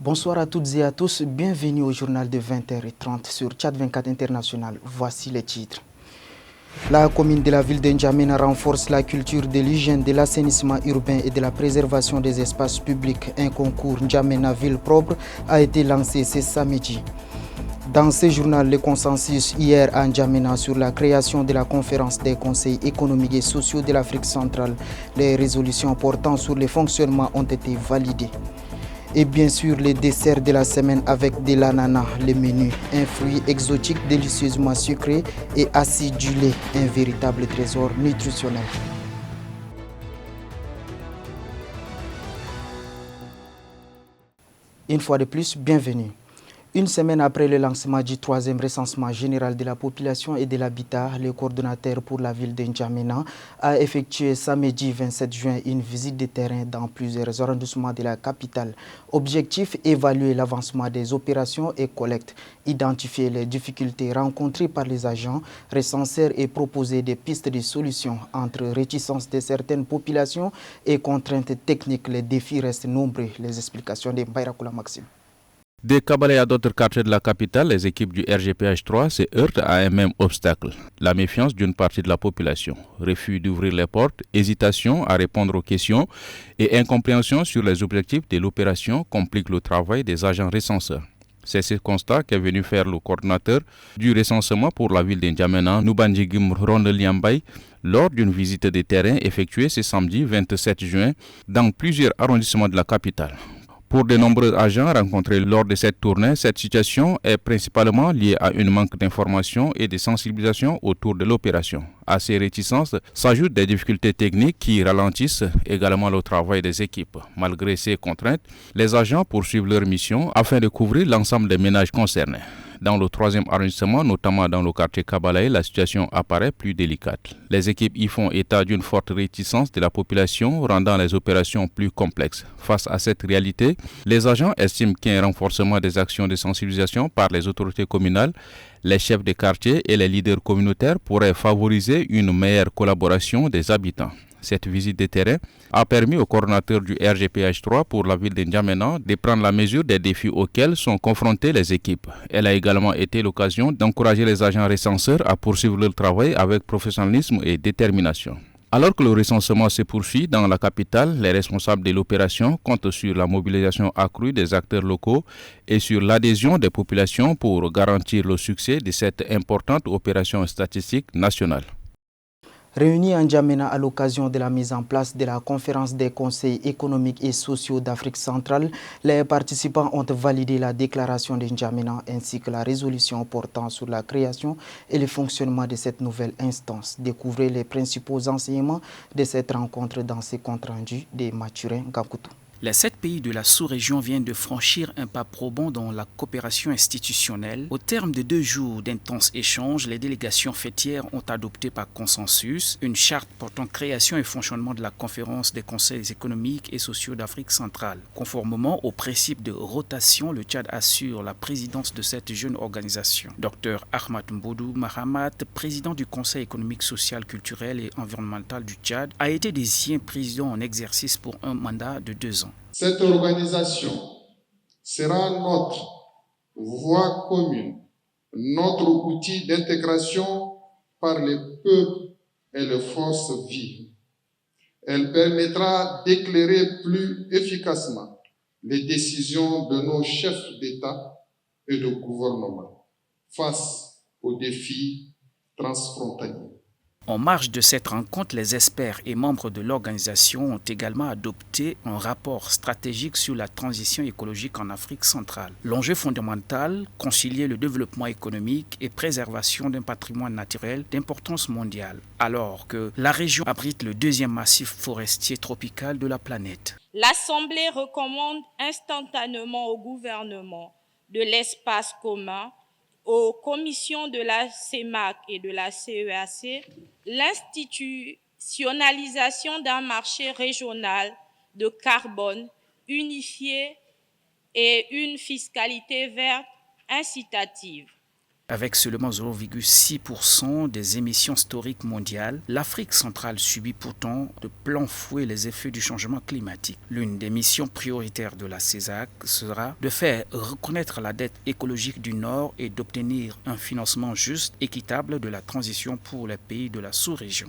Bonsoir à toutes et à tous, bienvenue au journal de 20h30 sur Tchad 24 International. Voici les titres. La commune de la ville de N'Djamena renforce la culture de l'hygiène, de l'assainissement urbain et de la préservation des espaces publics. Un concours N'Djamena Ville Propre a été lancé ce samedi. Dans ce journal, le consensus hier à N'Djamena sur la création de la conférence des conseils économiques et sociaux de l'Afrique centrale. Les résolutions portant sur le fonctionnement ont été validées. Et bien sûr, les desserts de la semaine avec de l'ananas, le menu, un fruit exotique délicieusement sucré et acidulé, un véritable trésor nutritionnel. Une fois de plus, bienvenue. Une semaine après le lancement du 3e recensement général de la population et de l'habitat, le coordonnateur pour la ville de N'Djamena a effectué samedi 27 juin une visite de terrain dans plusieurs arrondissements de la capitale. Objectif, évaluer l'avancement des opérations et collectes, identifier les difficultés rencontrées par les agents, recenseurs et proposer des pistes de solutions. Entre réticences de certaines populations et contraintes techniques, les défis restent nombreux. Les explications de Bayrakula Maxime. Des Kabalais à d'autres quartiers de la capitale, les équipes du RGPH3 se heurtent à un même obstacle, la méfiance d'une partie de la population. Refus d'ouvrir les portes, hésitation à répondre aux questions et incompréhension sur les objectifs de l'opération compliquent le travail des agents recenseurs. C'est ce constat qu'est venu faire le coordinateur du recensement pour la ville de N'Djamena, Nubanjigim Rondeliambay, lors d'une visite de terrain effectuée ce samedi 27 juin dans plusieurs arrondissements de la capitale. Pour de nombreux agents rencontrés lors de cette tournée, cette situation est principalement liée à un manque d'information et de sensibilisation autour de l'opération. À ces réticences s'ajoutent des difficultés techniques qui ralentissent également le travail des équipes. Malgré ces contraintes, les agents poursuivent leur mission afin de couvrir l'ensemble des ménages concernés. Dans le 3e arrondissement, notamment dans le quartier Kabalaï, la situation apparaît plus délicate. Les équipes y font état d'une forte réticence de la population, rendant les opérations plus complexes. Face à cette réalité, les agents estiment qu'un renforcement des actions de sensibilisation par les autorités communales, les chefs de quartier et les leaders communautaires pourrait favoriser une meilleure collaboration des habitants. Cette visite de terrain a permis au coordonnateur du RGPH3 pour la ville de N'Djamena de prendre la mesure des défis auxquels sont confrontées les équipes. Elle a également été l'occasion d'encourager les agents recenseurs à poursuivre leur travail avec professionnalisme et détermination. Alors que le recensement se poursuit dans la capitale, les responsables de l'opération comptent sur la mobilisation accrue des acteurs locaux et sur l'adhésion des populations pour garantir le succès de cette importante opération statistique nationale. Réunis en N'Djamena à l'occasion de la mise en place de la conférence des conseils économiques et sociaux d'Afrique centrale, les participants ont validé la déclaration de N'Djamena ainsi que la résolution portant sur la création et le fonctionnement de cette nouvelle instance. Découvrez les principaux enseignements de cette rencontre dans ce compte rendu de Mathurin Gakutu. Les 7 pays de la sous-région viennent de franchir un pas probant dans la coopération institutionnelle. Au terme de 2 jours d'intenses échanges, les délégations fêtières ont adopté par consensus une charte portant création et fonctionnement de la conférence des conseils économiques et sociaux d'Afrique centrale. Conformément au principe de rotation, le Tchad assure la présidence de cette jeune organisation. Dr Ahmad Mboudou Mahamat, président du Conseil économique, social, culturel et environnemental du Tchad, a été désigné président en exercice pour un mandat de 2 ans. Cette organisation sera notre voie commune, notre outil d'intégration par les peuples et les forces vives. Elle permettra d'éclairer plus efficacement les décisions de nos chefs d'État et de gouvernement face aux défis transfrontaliers. En marge de cette rencontre, les experts et membres de l'organisation ont également adopté un rapport stratégique sur la transition écologique en Afrique centrale. L'enjeu fondamental, concilier le développement économique et préservation d'un patrimoine naturel d'importance mondiale, alors que la région abrite le 2e massif forestier tropical de la planète. L'Assemblée recommande instantanément au gouvernement de l'espace commun, aux commissions de la CEMAC et de la CEAC, l'institutionnalisation d'un marché régional de carbone unifié et une fiscalité verte incitative. Avec seulement 0,6% des émissions historiques mondiales, l'Afrique centrale subit pourtant de plein fouet les effets du changement climatique. L'une des missions prioritaires de la CESAC sera de faire reconnaître la dette écologique du Nord et d'obtenir un financement juste, équitable de la transition pour les pays de la sous-région.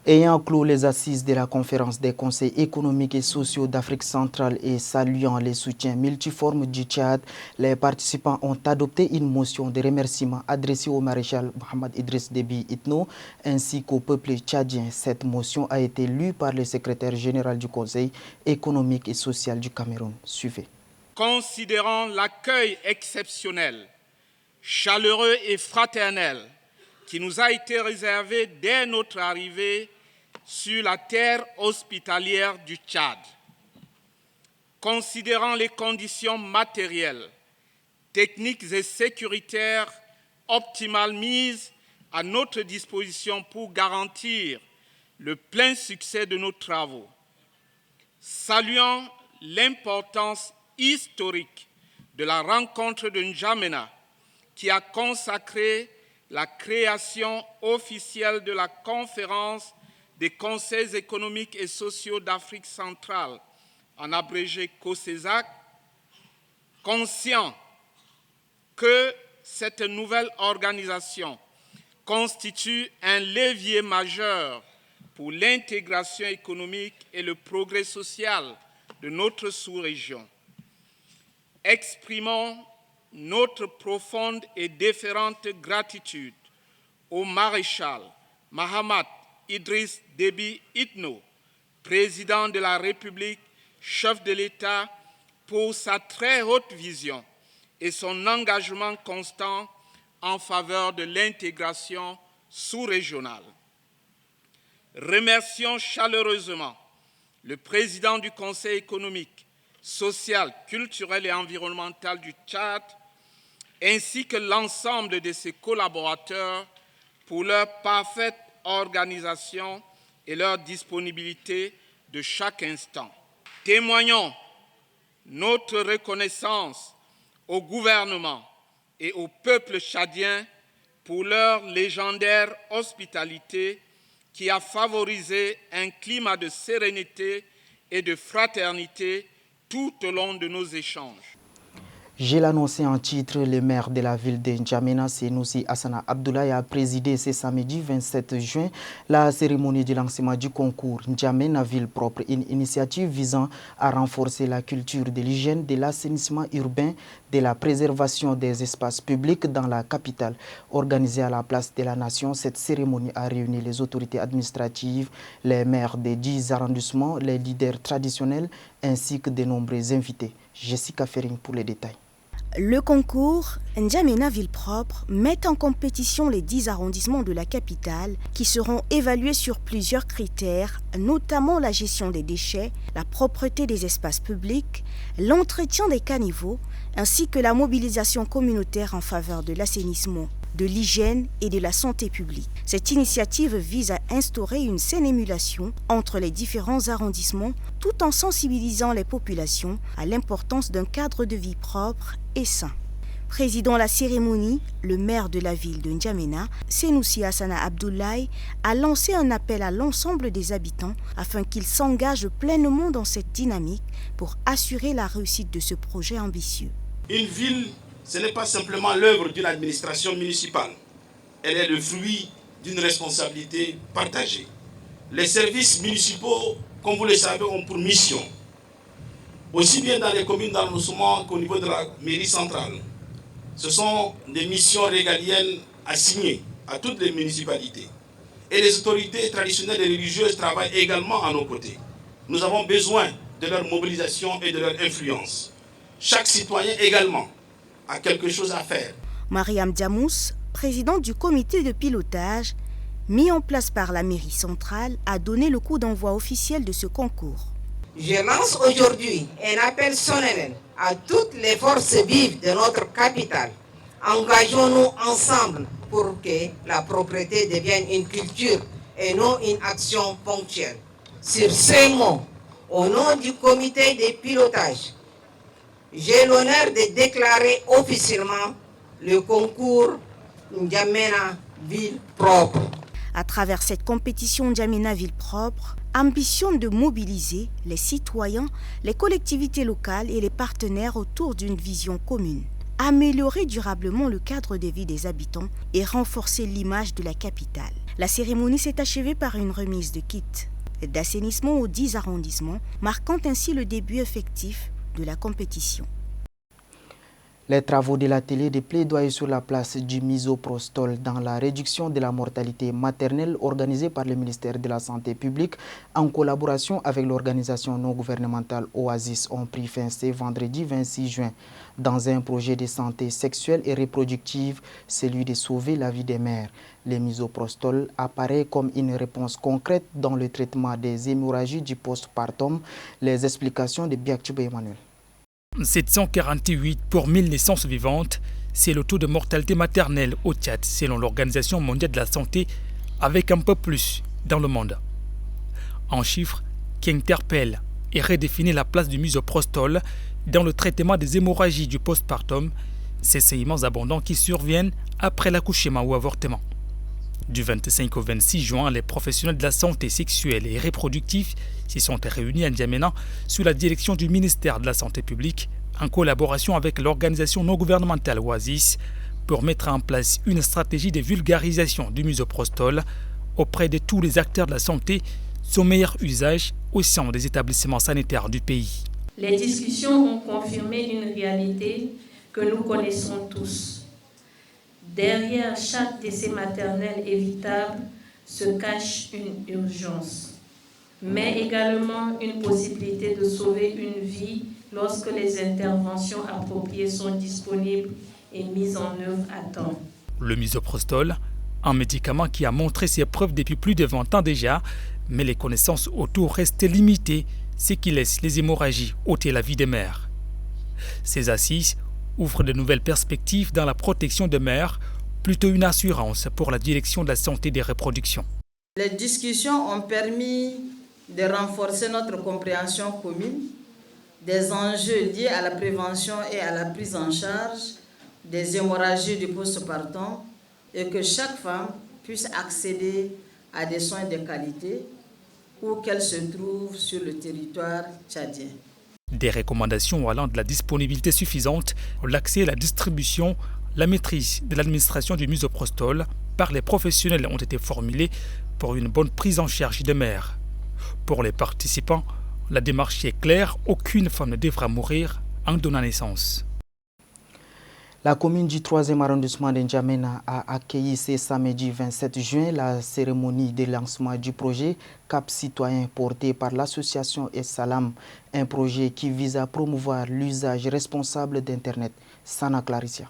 Ayant clos les assises de la conférence des conseils économiques et sociaux d'Afrique centrale et saluant les soutiens multiformes du Tchad, les participants ont adopté une motion de remerciement adressée au maréchal Mohamed Idriss Déby Itno ainsi qu'au peuple tchadien. Cette motion a été lue par le secrétaire général du Conseil économique et social du Cameroun. Suivez. Considérant l'accueil exceptionnel, chaleureux et fraternel qui nous a été réservé dès notre arrivée sur la terre hospitalière du Tchad. Considérant les conditions matérielles, techniques et sécuritaires optimales mises à notre disposition pour garantir le plein succès de nos travaux, saluant l'importance historique de la rencontre de N'Djamena qui a consacré la création officielle de la conférence des conseils économiques et sociaux d'Afrique centrale, en abrégé COCESAC, conscient que cette nouvelle organisation constitue un levier majeur pour l'intégration économique et le progrès social de notre sous-région. Exprimons notre profonde et déférente gratitude au maréchal Mohamed Idriss Déby Itno, président de la République, chef de l'État, pour sa très haute vision et son engagement constant en faveur de l'intégration sous-régionale. Remercions chaleureusement le président du Conseil économique, social, culturel et environnemental du Tchad, ainsi que l'ensemble de ses collaborateurs pour leur parfaite organisation et leur disponibilité de chaque instant. Témoignons notre reconnaissance au gouvernement et au peuple tchadien pour leur légendaire hospitalité qui a favorisé un climat de sérénité et de fraternité tout au long de nos échanges. J'ai l'annoncé en titre, le maire de la ville de N'Djamena, Senoussi Hassana Abdoulaye, a présidé ce samedi 27 juin la cérémonie de lancement du concours N'Djamena Ville Propre, une initiative visant à renforcer la culture de l'hygiène, de l'assainissement urbain, de la préservation des espaces publics dans la capitale. Organisée à la place de la Nation, cette cérémonie a réuni les autorités administratives, les maires des 10 arrondissements, les leaders traditionnels ainsi que de nombreux invités. Jessica Fering pour les détails. Le concours N'Djamena Ville Propre met en compétition les 10 arrondissements de la capitale qui seront évalués sur plusieurs critères, notamment la gestion des déchets, la propreté des espaces publics, l'entretien des caniveaux, ainsi que la mobilisation communautaire en faveur de l'assainissement, de l'hygiène et de la santé publique. Cette initiative vise à instaurer une saine émulation entre les différents arrondissements tout en sensibilisant les populations à l'importance d'un cadre de vie propre et sain. Présidant la cérémonie, le maire de la ville de N'Djamena, Senoussi Hassana Abdoulaye, a lancé un appel à l'ensemble des habitants afin qu'ils s'engagent pleinement dans cette dynamique pour assurer la réussite de ce projet ambitieux. Une ville, ce n'est pas simplement l'œuvre d'une administration municipale. Elle est le fruit d'une responsabilité partagée. Les services municipaux, comme vous le savez, ont pour mission, aussi bien dans les communes d'arrondissement qu'au niveau de la mairie centrale, ce sont des missions régaliennes assignées à toutes les municipalités. Et les autorités traditionnelles et religieuses travaillent également à nos côtés. Nous avons besoin de leur mobilisation et de leur influence. Chaque citoyen également a quelque chose à faire. Mariam Diamous, présidente du comité de pilotage, mis en place par la mairie centrale, a donné le coup d'envoi officiel de ce concours. Je lance aujourd'hui un appel solennel à toutes les forces vives de notre capitale. Engageons-nous ensemble pour que la propreté devienne une culture et non une action ponctuelle. Sur ces mots, au nom du comité de pilotage, j'ai l'honneur de déclarer officiellement le concours N'Djamena ville propre. À travers cette compétition N'Djamena ville propre, ambitionne de mobiliser les citoyens, les collectivités locales et les partenaires autour d'une vision commune. Améliorer durablement le cadre de vie des habitants et renforcer l'image de la capitale. La cérémonie s'est achevée par une remise de kits d'assainissement aux 10 arrondissements, marquant ainsi le début effectif de la compétition. Les travaux de l'atelier de plaidoyer sur la place du misoprostol dans la réduction de la mortalité maternelle organisé par le ministère de la Santé publique en collaboration avec l'organisation non gouvernementale Oasis ont pris fin ce vendredi 26 juin dans un projet de santé sexuelle et reproductive, celui de sauver la vie des mères. Le misoprostol apparaît comme une réponse concrète dans le traitement des hémorragies du postpartum. Les explications de Biakchouba Emmanuel. 748 pour 1000 naissances vivantes, c'est le taux de mortalité maternelle au Tchad, selon l'Organisation mondiale de la santé, avec un peu plus dans le monde. Un chiffre qui interpelle et redéfinit la place du misoprostol dans le traitement des hémorragies du postpartum, ces saignements abondants qui surviennent après l'accouchement ou avortement. Du 25 au 26 juin, les professionnels de la santé sexuelle et reproductive s'y sont réunis à N'Djamena sous la direction du ministère de la Santé publique en collaboration avec l'organisation non gouvernementale Oasis pour mettre en place une stratégie de vulgarisation du misoprostol auprès de tous les acteurs de la santé, son meilleur usage au sein des établissements sanitaires du pays. Les discussions ont confirmé une réalité que nous connaissons tous. Derrière chaque décès maternel évitable se cache une urgence, mais également une possibilité de sauver une vie lorsque les interventions appropriées sont disponibles et mises en œuvre à temps. Le misoprostol, un médicament qui a montré ses preuves depuis plus de 20 ans déjà, mais les connaissances autour restent limitées, ce qui laisse les hémorragies ôter la vie des mères. Ces assises ouvrent de nouvelles perspectives dans la protection des mères, plutôt une assurance pour la direction de la santé des reproductions. Les discussions ont permis de renforcer notre compréhension commune des enjeux liés à la prévention et à la prise en charge des hémorragies du postpartum et que chaque femme puisse accéder à des soins de qualité où qu'elle se trouve sur le territoire tchadien. Des recommandations allant de la disponibilité suffisante, l'accès à la distribution, la maîtrise de l'administration du misoprostol par les professionnels ont été formulées pour une bonne prise en charge des mères. Pour les participants, la démarche est claire, aucune femme ne devra mourir en donnant naissance. La commune du 3e arrondissement de N'Djamena a accueilli ce samedi 27 juin la cérémonie de lancement du projet Cap Citoyen porté par l'association Salam, un projet qui vise à promouvoir l'usage responsable d'Internet. Sana Claricia.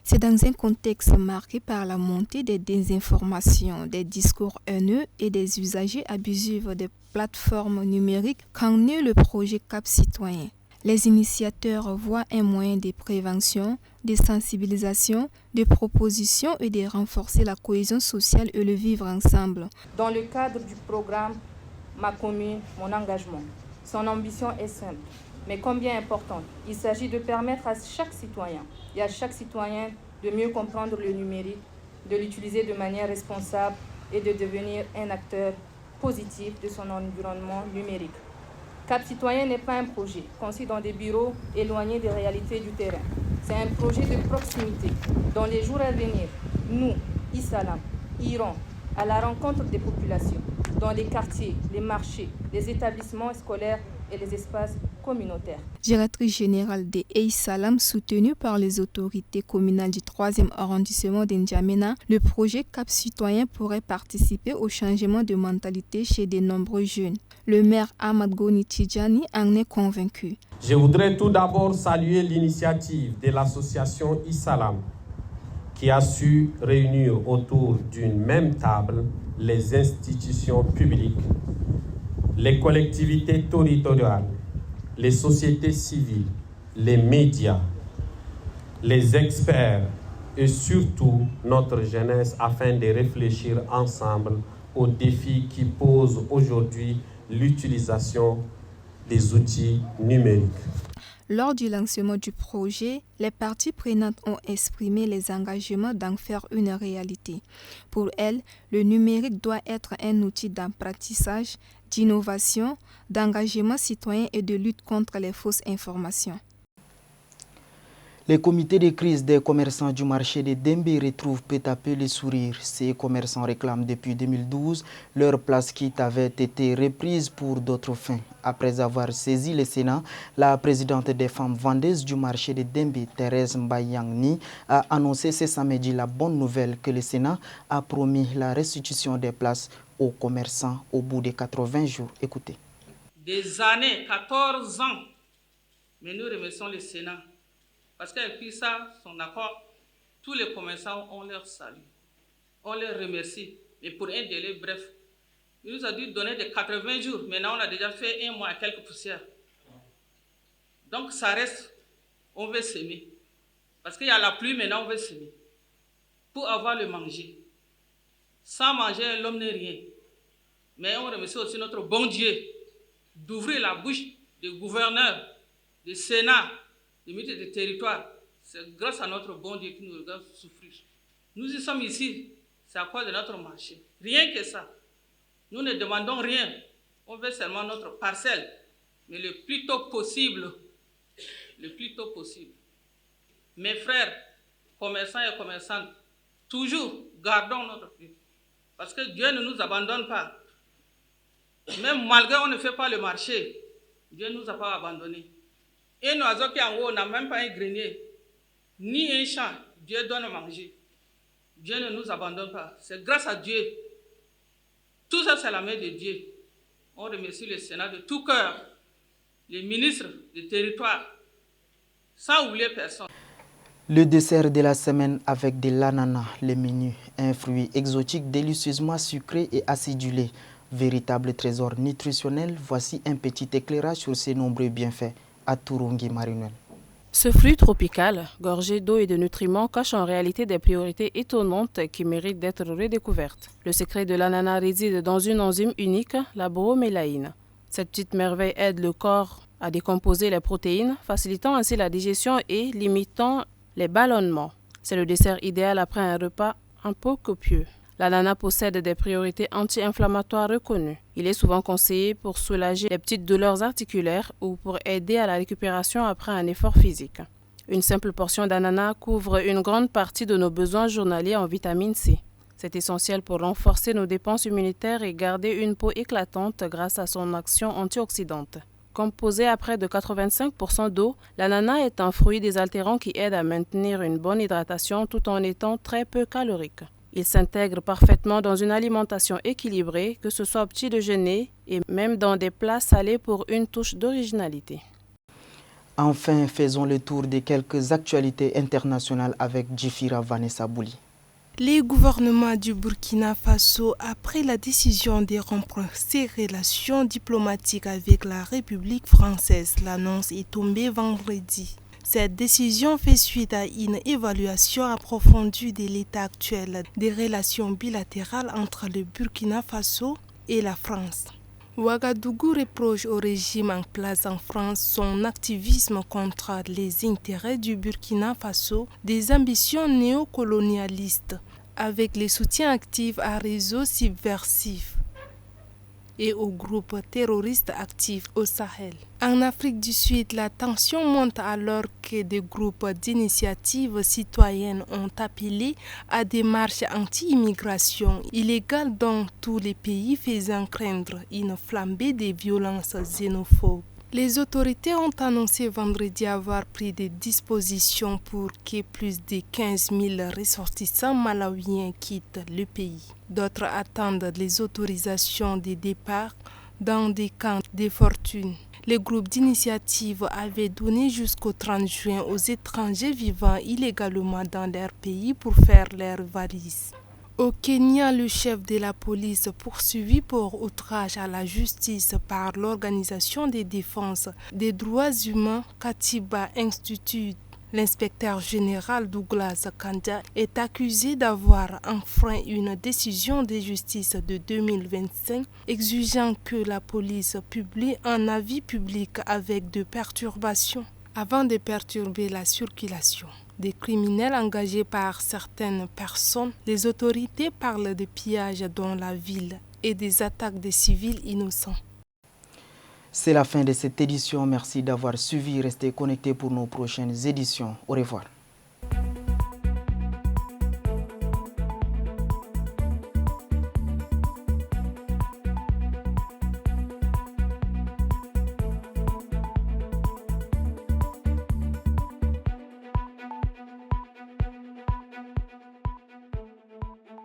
C'est dans un contexte marqué par la montée des désinformations, des discours haineux et des usagers abusifs des plateformes numériques qu'en est le projet Cap Citoyen. Les initiateurs voient un moyen de prévention, de sensibilisation, de proposition et de renforcer la cohésion sociale et le vivre ensemble. Dans le cadre du programme Ma commune, mon engagement, son ambition est simple, mais combien importante. Il s'agit de permettre à chaque citoyen et à chaque citoyen de mieux comprendre le numérique, de l'utiliser de manière responsable et de devenir un acteur positif de son environnement numérique. Cap Citoyen n'est pas un projet conçu dans des bureaux éloignés des réalités du terrain. C'est un projet de proximité. Dans les jours à venir, nous, Salam, irons à la rencontre des populations, dans les quartiers, les marchés, les établissements scolaires et les espaces communautaires. Directrice générale de Salam, soutenue par les autorités communales du 3e arrondissement de N'Djamena, le projet Cap Citoyen pourrait participer au changement de mentalité chez de nombreux jeunes. Le maire Ahmad Goni Tidjani en est convaincu. Je voudrais tout d'abord saluer l'initiative de l'association Salam qui a su réunir autour d'une même table les institutions publiques, les collectivités territoriales, les sociétés civiles, les médias, les experts et surtout notre jeunesse afin de réfléchir ensemble aux défis qui posent aujourd'hui l'utilisation des outils numériques. Lors du lancement du projet, les parties prenantes ont exprimé les engagements d'en faire une réalité. Pour elles, le numérique doit être un outil d'apprentissage, d'innovation, d'engagement citoyen et de lutte contre les fausses informations. Les comités de crise des commerçants du marché de Dembé retrouvent peu à peu le sourire. Ces commerçants réclament depuis 2012 leur place qui avait été reprise pour d'autres fins. Après avoir saisi le Sénat, la présidente des femmes vendeuses du marché de Dembé, Thérèse Mbayangni, a annoncé ce samedi la bonne nouvelle que le Sénat a promis la restitution des places aux commerçants au bout de 80 jours. Écoutez. Des années, 14 ans, mais nous remercions le Sénat. Parce qu'avec tout ça, son accord, tous les commerçants, on leur salue, on leur remercie, mais pour un délai bref. Il nous a dû donner des 80 jours, maintenant on a déjà fait 1 mois et quelques poussières. Donc ça reste, on veut s'aimer. Parce qu'il y a la pluie, maintenant on veut s'aimer. Pour avoir le manger. Sans manger, l'homme n'est rien. Mais on remercie aussi notre bon Dieu d'ouvrir la bouche des gouverneurs, du Sénat, des ministres des territoires. C'est grâce à notre bon Dieu qui nous regarde souffrir. Nous y sommes ici, c'est à cause de notre marché. Rien que ça. Nous ne demandons rien. On veut seulement notre parcelle. Mais le plus tôt possible. Le plus tôt possible. Mes frères, commerçants et commerçantes, toujours gardons notre vie. Parce que Dieu ne nous abandonne pas. Même malgré on ne fait pas le marché, Dieu ne nous a pas abandonnés. Un oiseau qui est en haut n'a même pas un grenier, ni un champ. Dieu donne à manger. Dieu ne nous abandonne pas. C'est grâce à Dieu. Tout ça, c'est la main de Dieu. On remercie le Sénat de tout cœur, les ministres des territoires, sans oublier personne. Le dessert de la semaine avec de l'ananas, le menu, un fruit exotique délicieusement sucré et acidulé. Véritable trésor nutritionnel, voici un petit éclairage sur ses nombreux bienfaits. À Turungi Marinel. Ce fruit tropical, gorgé d'eau et de nutriments, cache en réalité des priorités étonnantes qui méritent d'être redécouvertes. Le secret de l'ananas réside dans une enzyme unique, la bromélaïne. Cette petite merveille aide le corps à décomposer les protéines, facilitant ainsi la digestion et limitant les ballonnements. C'est le dessert idéal après un repas un peu copieux. L'ananas possède des priorités anti-inflammatoires reconnues. Il est souvent conseillé pour soulager les petites douleurs articulaires ou pour aider à la récupération après un effort physique. Une simple portion d'ananas couvre une grande partie de nos besoins journaliers en vitamine C. C'est essentiel pour renforcer nos défenses immunitaires et garder une peau éclatante grâce à son action antioxydante. Composé à près de 85% d'eau, l'ananas est un fruit désaltérant qui aide à maintenir une bonne hydratation tout en étant très peu calorique. Il s'intègre parfaitement dans une alimentation équilibrée, que ce soit au petit déjeuner et même dans des plats salés pour une touche d'originalité. Enfin, faisons le tour de quelques actualités internationales avec Djifira Vanessa Bouli. Les gouvernements du Burkina Faso, après la décision de rompre ses relations diplomatiques avec la République française, l'annonce est tombée vendredi. Cette décision fait suite à une évaluation approfondie de l'état actuel des relations bilatérales entre le Burkina Faso et la France. Ouagadougou reproche au régime en place en France son activisme contre les intérêts du Burkina Faso, des ambitions néocolonialistes, avec les soutiens actifs à réseaux subversifs et aux groupes terroristes actifs au Sahel. En Afrique du Sud, la tension monte alors que des groupes d'initiatives citoyennes ont appelé à des marches anti-immigration illégales dans tous les pays, faisant craindre une flambée des violences xénophobes. Les autorités ont annoncé vendredi avoir pris des dispositions pour que plus de 15 000 ressortissants malawiens quittent le pays. D'autres attendent les autorisations de départ dans des camps de fortune. Les groupes d'initiative avaient donné jusqu'au 30 juin aux étrangers vivant illégalement dans leur pays pour faire leurs valises. Au Kenya, le chef de la police poursuivi pour outrage à la justice par l'Organisation de défense des droits humains Katiba Institute, l'inspecteur général Douglas Kanja, est accusé d'avoir enfreint une décision de justice de 2025 exigeant que la police publie un avis public avec des perturbations. avant de perturber la circulation. Des criminels engagés par certaines personnes, les autorités parlent de pillages dans la ville et des attaques de civils innocents. C'est la fin de cette édition. Merci d'avoir suivi. Restez connectés pour nos prochaines éditions. Au revoir.